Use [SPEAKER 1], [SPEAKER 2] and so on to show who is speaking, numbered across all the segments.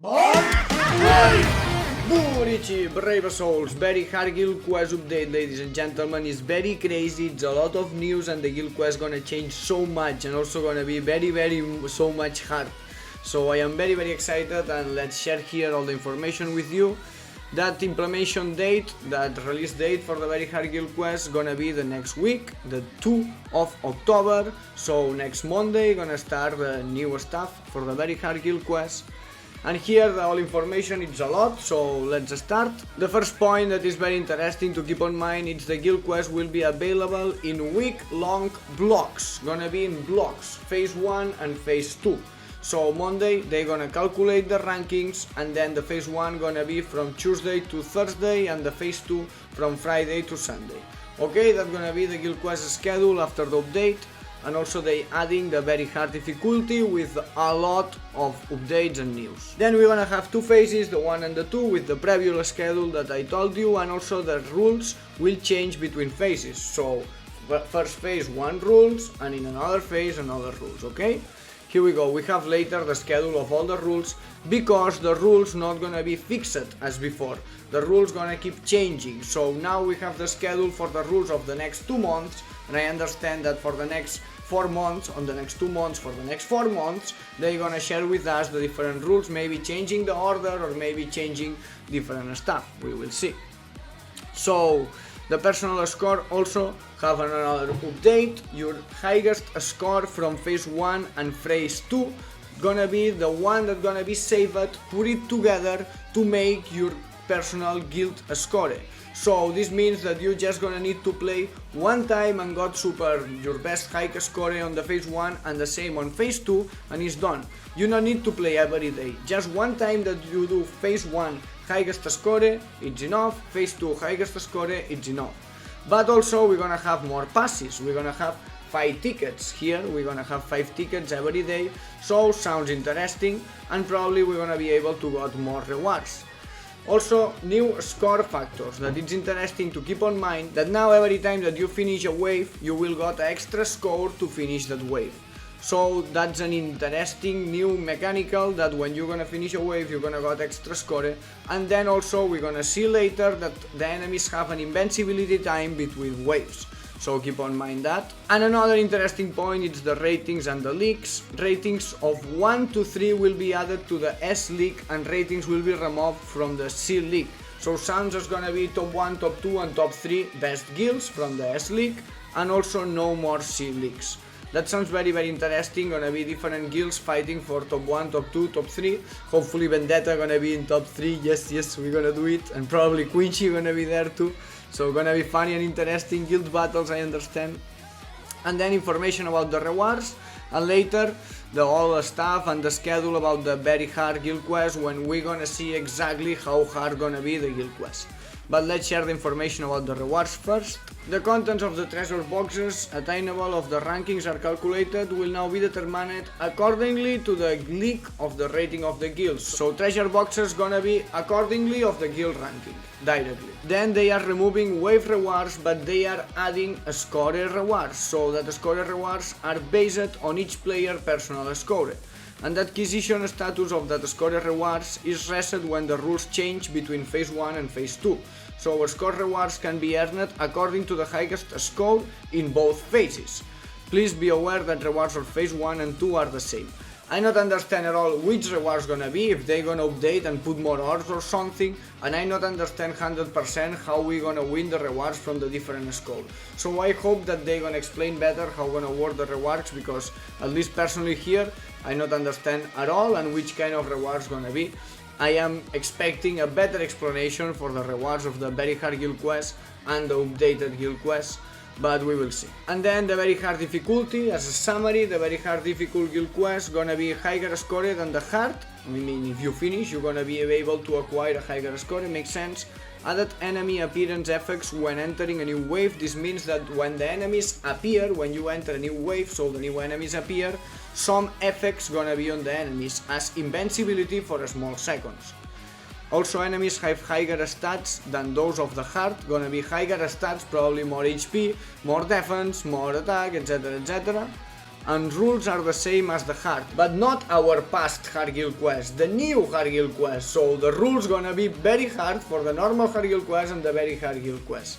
[SPEAKER 1] Bleach, brave souls, very hard guild quest update, ladies and gentlemen. It's very crazy, it's a lot of news, and the guild quest gonna change so much and also gonna be very so much hard. So I am very excited, and let's share here all the information with you. That implementation date, that release date for the very hard guild quest gonna be the next week, the 2 of October. So next Monday gonna start the new stuff for the very hard guild quest. And here the all information, it's a lot, so let's start. The first point that is very interesting to keep on mind is the guild quest will be available in week-long blocks. Gonna be in blocks, phase 1 and phase 2. So Monday they gonna calculate the rankings, and then the phase 1 gonna be from Tuesday to Thursday, and the phase 2 from Friday to Sunday. Okay, that's gonna be the guild quest schedule after the update. And also they adding the very hard difficulty with a lot of updates and news. Then we're gonna have two phases, the 1 and the 2, with the previous schedule that I told you, and also the rules will change between phases. So first phase 1 rules, and in another phase another rules, okay? Here we go, we have later the schedule of all the rules, because the rules not gonna be fixed as before. The rules gonna keep changing. So now we have the schedule for the rules of the next 2 months, and I understand that for the next 4 months, on the next 2 months, for the next 4 months, they're gonna share with us the different rules, maybe changing the order or maybe changing different stuff, we will see. So the personal score also have another update. Your highest score from phase 1 and phase 2 gonna be the one that gonna be saved, put it together to make your personal guild score. So this means that you just gonna need to play one time and got your best high score on the phase 1 and the same on phase 2, and it's done. You don't need to play every day. Just one time that you do phase 1 highest score, it's enough. Phase 2 highest score, it's enough. But also we're gonna have more passes. We're gonna have 5 tickets here. We're gonna have 5 tickets every day. So sounds interesting, and probably we're gonna be able to get more rewards. Also, new score factors, that it's interesting to keep on mind that now every time that you finish a wave, you will get extra score to finish that wave. So that's an interesting new mechanical, that when you're gonna finish a wave, you're gonna get extra score. And then also we're gonna see later that the enemies have an invincibility time between waves. So keep on mind that. And another interesting point is the ratings and the leagues. Ratings of 1 to 3 will be added to the S League, and ratings will be removed from the C League. So sounds is gonna be top 1, top 2 and top 3 best guilds from the S League, and also no more C Leagues. That sounds very interesting. Gonna be different guilds fighting for top 1, top 2, top 3. Hopefully Vendetta gonna be in top 3. Yes, we're gonna do it. And probably Quincy gonna be there too. So gonna be funny and interesting guild battles, I understand. And then information about the rewards, and later all the stuff and the schedule about the very hard guild quest, when we're gonna see exactly how hard gonna be the guild quest. But let's share the information about the rewards first. The contents of the treasure boxes attainable of the rankings are calculated, will now be determined accordingly to the league of the rating of the guilds. So treasure boxes gonna be accordingly of the guild ranking, directly. Then they are removing wave rewards, but they are adding a score rewards, so that the score rewards are based on each player personal score. And the acquisition status of that score rewards is reset when the rules change between phase 1 and phase 2. So score rewards can be earned according to the highest score in both phases. Please be aware that rewards for phase 1 and 2 are the same. I not understand at all which rewards gonna be, if they gonna update and put more orbs or something, and I not understand 100% how we gonna win the rewards from the different score. So I hope that they gonna explain better how gonna work the rewards, because at least personally here I not understand at all and which kind of rewards gonna be. I am expecting a better explanation for the rewards of the very hard guild quest and the updated guild quest, but we will see. And then the very hard difficulty, as a summary, the very hard difficult guild quest gonna be higher score than the hard. I mean, if you finish, you're gonna be able to acquire a higher score, it makes sense. Added enemy appearance effects when entering a new wave. This means that when the enemies appear, when you enter a new wave, so the new enemies appear, some effects gonna be on the enemies, as invincibility for small seconds. Also, enemies have higher stats than those of the hard, gonna be higher stats, probably more HP, more defense, more attack, etc. and rules are the same as the hard, but not our past hard guild quest, the new hard guild quest. So the rules gonna be very hard for the normal hard guild quest and the very hard guild quest.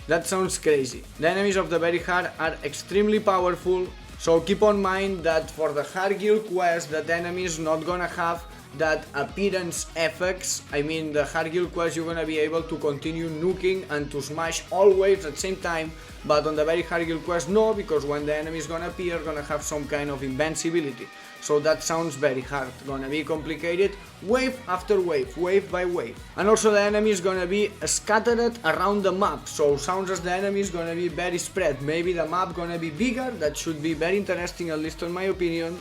[SPEAKER 1] That sounds crazy. The enemies of the very hard are extremely powerful, so keep on mind that for the hard guild quest that enemy is not gonna have that appearance effects. I mean, the hard guild quest you're gonna be able to continue nuking and to smash all waves at the same time, but on the very hard guild quest no, because when the enemy is gonna appear, gonna have some kind of invincibility. So that sounds very hard, gonna be complicated wave after wave, wave by wave. And also the enemy is gonna be scattered around the map, so sounds as the enemy is gonna be very spread. Maybe the map gonna be bigger, that should be very interesting, at least in my opinion.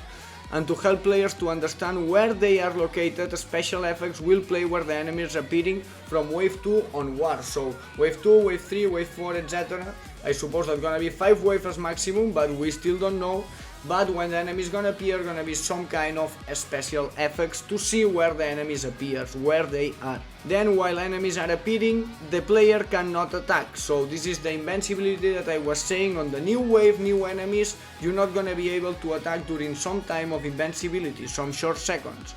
[SPEAKER 1] And to help players to understand where they are located, special effects will play where the enemy is appearing from wave 2 onwards. So wave 2, wave 3, wave 4, etc. I suppose that's gonna be 5 waves as maximum, but we still don't know. But when the enemy is gonna appear, gonna be some kind of special effects to see where the enemies appears, where they are. Then while enemies are appearing, the player cannot attack. So this is the invincibility that I was saying. On the new wave, new enemies, you're not gonna be able to attack during some time of invincibility, some short seconds.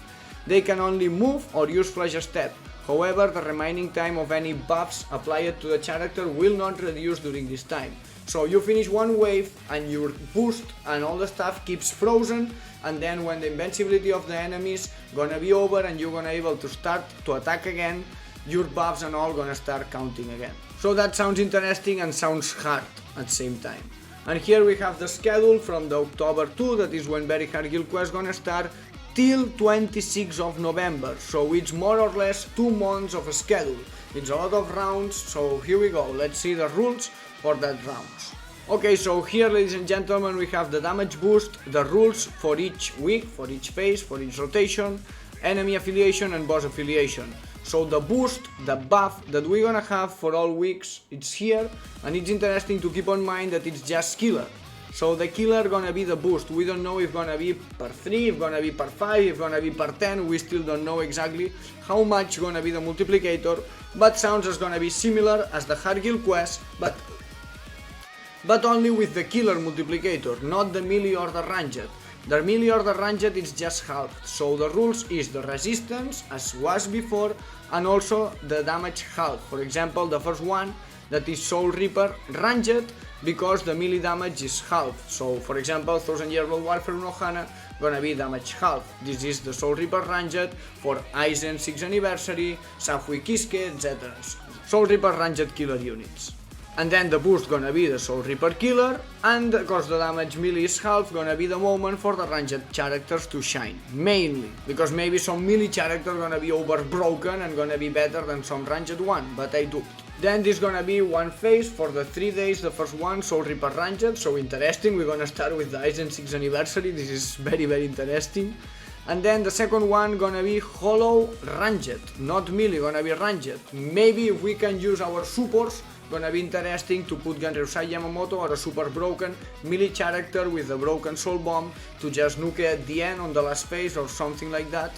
[SPEAKER 1] They can only move or use flash step. However, the remaining time of any buffs applied to the character will not reduce during this time. So you finish one wave and your boost and all the stuff keeps frozen, and then when the invincibility of the enemies gonna be over and you're gonna able to start to attack again, your buffs and all gonna start counting again. So that sounds interesting and sounds hard at the same time. And here we have the schedule from the October 2, that is when very hard guild quest gonna start, till 26th of November. So it's more or less 2 months of a schedule. It's a lot of rounds, so here we go. Let's see the rules for that rounds. Okay, so here, ladies and gentlemen, we have the damage boost, the rules for each week, for each phase, for each rotation, enemy affiliation and boss affiliation. So the boost, the buff that we're gonna have for all weeks, it's here, and it's interesting to keep on mind that it's just killer. So the killer gonna be the boost. We don't know if gonna be per 3, if gonna be per 5, if gonna be per 10, we still don't know exactly how much gonna be the multiplicator, but sounds as gonna be similar as the hard guild quest, but only with the killer multiplicator, not the melee or the ranged. The melee or the ranged is just halved, so the rules is the resistance as was before, and also the damage half. For example, the first one, that is Soul Reaper ranged, because the melee damage is half. So for example, 1000 Year Old Warfare no Hana gonna be damage half. This is the Soul Reaper ranged for Aizen 6th anniversary, Safui Kiske, etc. Soul Reaper ranged killer units. And then the boost gonna be the Soul Reaper killer, and because the damage melee is half, gonna be the moment for the ranged characters to shine. Mainly, because maybe some melee character gonna be overbroken and gonna be better than some ranged one, but I duped. Then this gonna be one phase for the 3 days, the first one, Soul Reaper ranged, so interesting. We're gonna start with the Aizen 6th anniversary, this is very interesting. And then the second one gonna be Hollow ranged, not melee, gonna be ranged. Maybe if we can use our supports, gonna be interesting to put Genryusai Yamamoto or a super broken melee character with a broken soul bomb to just nuke at the end on the last phase or something like that.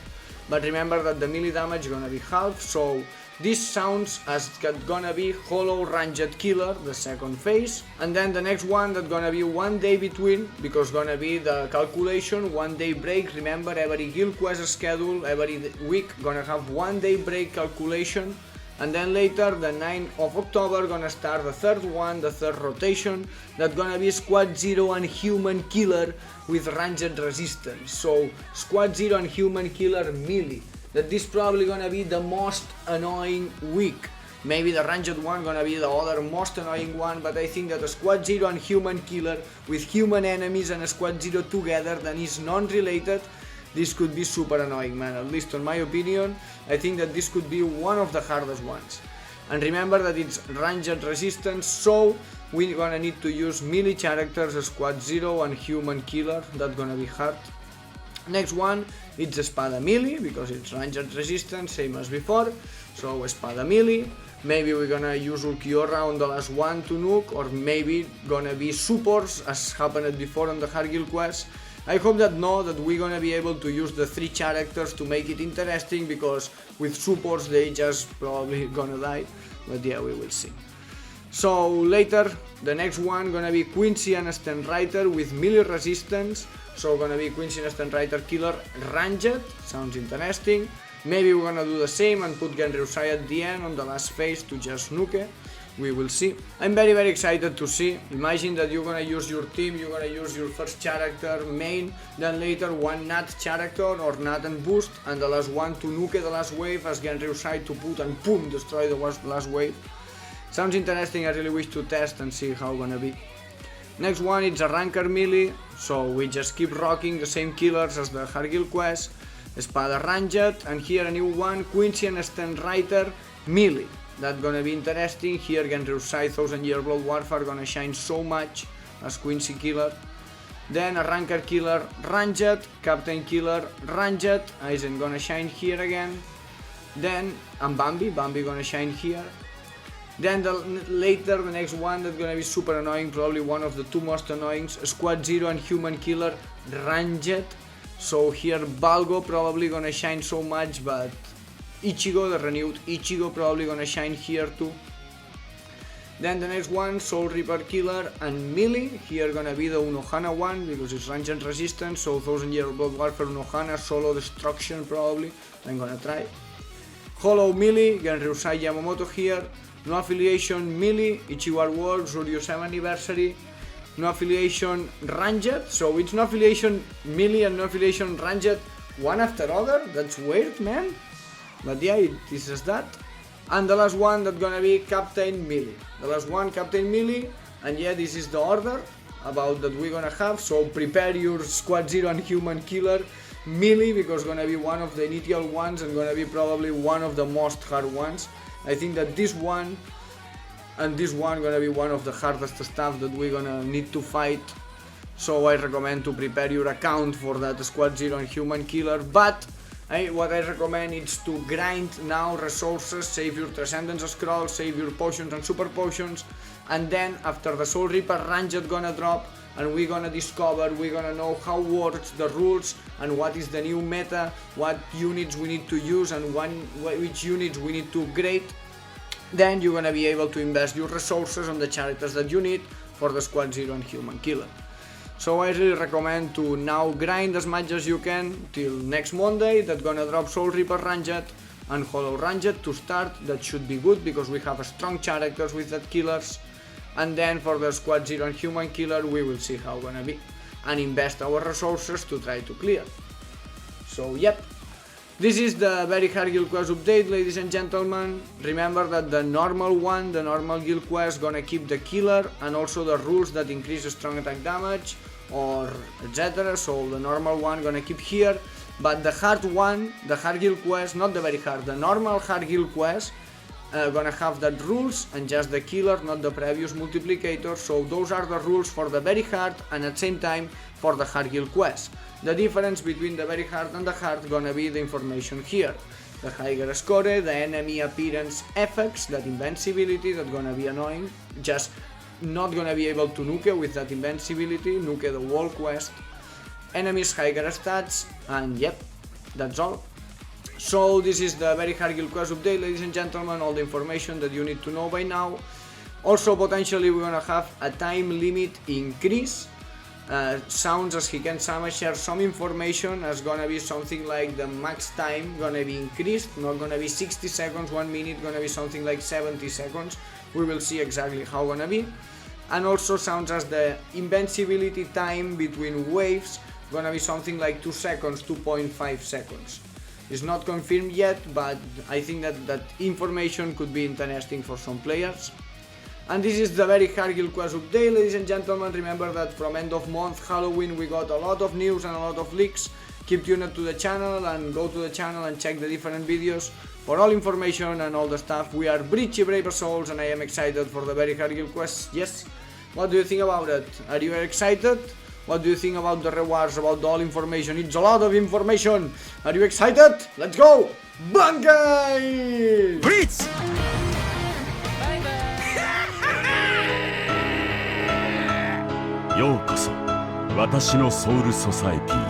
[SPEAKER 1] But remember that the melee damage is gonna be half, so this sounds as gonna be Hollow ranged killer, the second phase. And then the next one that gonna be 1 day between, because gonna be the calculation, 1 day break. Remember, every guild quest schedule, every week gonna have 1 day break calculation. And then later, the 9th of October, gonna start the third one, the third rotation, that gonna be Squad 0 and Human Killer with ranged resistance. So Squad 0 and Human Killer melee. That this probably gonna be the most annoying week. Maybe the ranged one gonna be the other most annoying one, but I think that a Squad 0 and Human Killer with human enemies and a Squad 0 together that is non-related, this could be super annoying, man. At least in my opinion, I think that this could be one of the hardest ones. And remember that it's ranged resistance, so we're gonna need to use melee characters, Squad 0 and Human Killer, that's gonna be hard. Next one, it's Espada melee, because it's ranged resistance, same as before, so Espada melee. Maybe we're gonna use Ulquiorra on the last one to nuke, or maybe gonna be supports, as happened before on the hard guild quest. I hope that we're gonna be able to use the 3 characters to make it interesting, because with supports they just probably gonna die, but yeah, we will see. So later, the next one gonna be Quincy and Stenwriter with melee resistance. So gonna be Quincy and Stenwriter killer ranged, sounds interesting. Maybe we're gonna do the same and put Genryusai at the end on the last phase to just nuke. We will see. I'm very excited to see. Imagine that you're gonna use your team, you're gonna use your first character main, then later one Nat character or Nat and boost, and the last one to nuke the last wave as Genryusai to put and boom, destroy the last wave. Sounds interesting, I really wish to test and see how gonna be. Next one is a ranker melee, so we just keep rocking the same killers as the Hargill quest. Espada ranged, and here a new one, Quincy and Stenwriter melee. That's gonna be interesting. Here Genryusai 1000 Year Blood Warfare gonna shine so much as Quincy killer. Then a ranker killer ranged, captain killer ranged, Aizen gonna shine here again. Then Bambi gonna shine here. Then later the next one that's gonna be super annoying, probably one of the two most annoying, Squad Zero and Human Killer ranged. So here Balgo probably gonna shine so much, but Ichigo, the renewed Ichigo, probably gonna shine here too. Then the next one, Soul Reaper Killer and melee. Here gonna be the Unohana one because it's ranged resistance, so 1000 Year Blood Warfare Unohana, solo destruction probably. I'm gonna try. Hollow melee, Genryusai Yamamoto here. No affiliation melee, Ichigo World, Suryu 7 anniversary. No affiliation ranged, so it's no affiliation melee and no affiliation ranged one after other. That's weird, man. But yeah, this is that. And the last one that's gonna be Captain Melee. The last one, Captain Melee, and yeah, this is the order about that we're gonna have. So prepare your Squad Zero and Human Killer melee because gonna be one of the initial ones and gonna be probably one of the most hard ones. I think that this one and this one gonna be one of the hardest stuff that we're gonna need to fight. So I recommend to prepare your account for that Squad Zero and Human Killer, but what I recommend is to grind now resources, save your Transcendence Scroll, save your potions and super potions, and then after the Soul Reaper Ranged gonna drop and we're gonna discover, we're gonna know how works the rules and what is the new meta, what units we need to use and which units we need to upgrade. Then you're gonna be able to invest your resources on the characters that you need for the Squad Zero and Human Killer. So I really recommend to now grind as much as you can till next Monday. That's gonna drop Soul Reaper Ranged and Hollow Ranged to start. That should be good because we have strong characters with that killers. And then for the Squad Zero and Human Killer we will see how gonna be and invest our resources to try to clear. So yep, this is the very hard guild quest update, ladies and gentlemen. Remember that the normal one, the normal guild quest, gonna keep the killer and also the rules that increase strong attack damage or etc. So the normal one gonna keep here, but the hard one, the hard guild quest, not the very hard, the normal hard guild quest gonna have that rules and just the killer, not the previous multiplicator. So those are the rules for the very hard and at the same time for the hard guild quest. The difference between the very hard and the hard gonna be the information here. The higher score, the enemy appearance effects, that invincibility, that gonna be annoying, just not gonna be able to nuke with that invincibility, nuke the wall quest, enemies higher stats, and yep, that's all. So this is the very hard guild quest update, ladies and gentlemen, all the information that you need to know by now. Also potentially we're gonna have a time limit increase. Sounds as Hiken-sama share some information as gonna be something like the max time gonna be increased, not gonna be 60 seconds, 1 minute, gonna be something like 70 seconds. We will see exactly how gonna be. And also sounds as the invincibility time between waves gonna be something like 2 seconds, 2.5 seconds. It's not confirmed yet, but I think that information could be interesting for some players. And this is the very hard guild quest update, ladies and gentlemen. Remember that from end of month, Halloween, we got a lot of news and a lot of leaks. Keep tuned to the channel and go to the channel and check the different videos for all information and all the stuff. We are Bleach, Brave Souls, and I am excited for the very hard guild quest. Yes, what do you think about it? Are you excited? What do you think about the rewards, about all information? It's a lot of information. Are you excited? Let's go! Bankai!
[SPEAKER 2] Bleach! ようこそ私のソウルソサエティへ